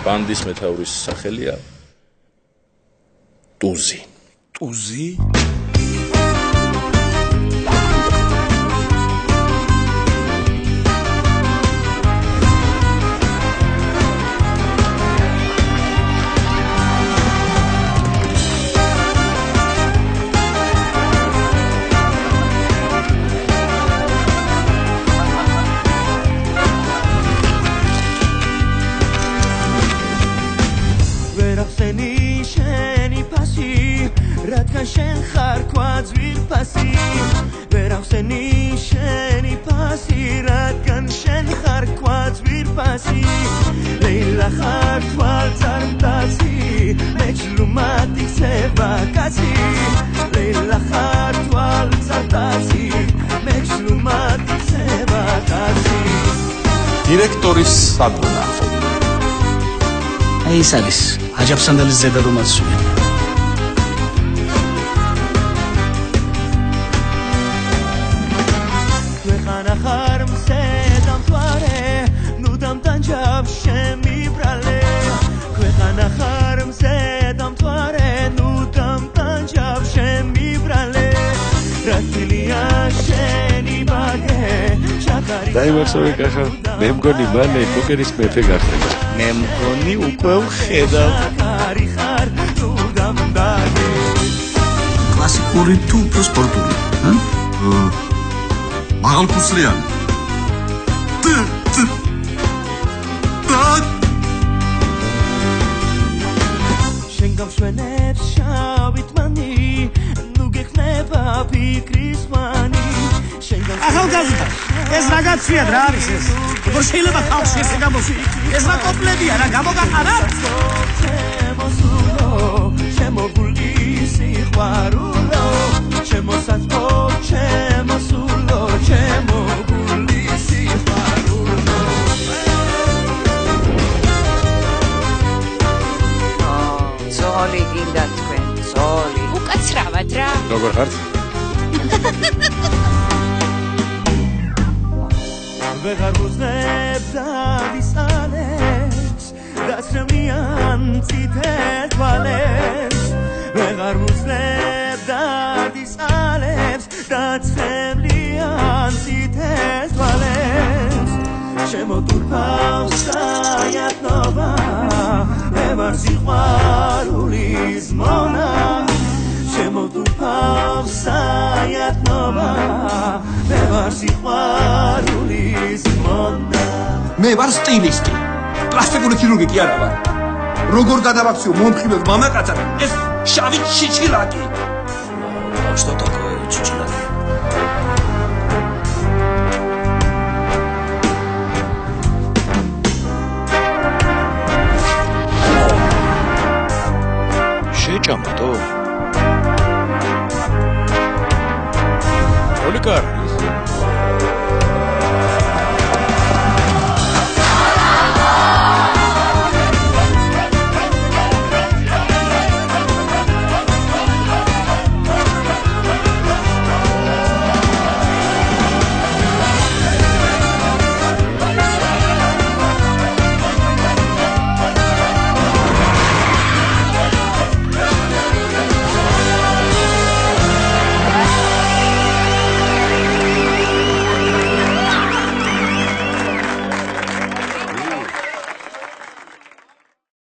ბანდის მეთაურის სახელია ტუზი. ტუზი? რადგან შენ ხარ ქვაძვირ ფასი ვერ ახსენი შენი ფასი რადგან შენ ხარ ქვაძვირ ფასი ლეილა ხარ თვალწარმტაცი მეჩლუმატი ხება კაცი ლეილა ხარ თვალწარმტაცი მეჩლუმატი ხება კაცი დირექტორის სადგომა აი ეს არის აჯაფსანდალის ზედა რომაცია დაიმახსოვრე კახა მე მგონი მალე პოკერის მეფე გახდება მე მგონი უკვე ვხედავ კლასიკური თუ უფრო სპორტული მაღალქუსლიანი შენ გამშვენებს შავით მანი ნუ გეხნება ფიქრის მანი ახალგაზრდა ეს რაღაცია რა არის ეს როგორ შეიძლება ხალხში ესე გამოსული ეს რა კოპლებია რა გამოგაყარა შემოგული სიყვარულო შემოსაცო შემოსულო შემოგული სიყვარულო ზოლი გინდა თქვენ ზოლი უკაცრავად რა როგორ ხართ ვეღარ გუზნებ დავისალებს დაცრემიან წითელ თვალებს ვეღარ გუზნებ დავისალებს დაცრემიან წითელ თვალებს შემოტურფავს საიათნობა მე ვარ სიყვარულის მონა შემოტურფავს საიათნობა მე ვარ სიყვარულის მონა მე ვარ სტილისტი პლასტიკური ქირურგი კი არა ვარ როგორ გადავაქციო მომხიბელ მამაკაცად ეს შავი ჩიჩილაკი что такое чичилаки შეჭამო то Оликар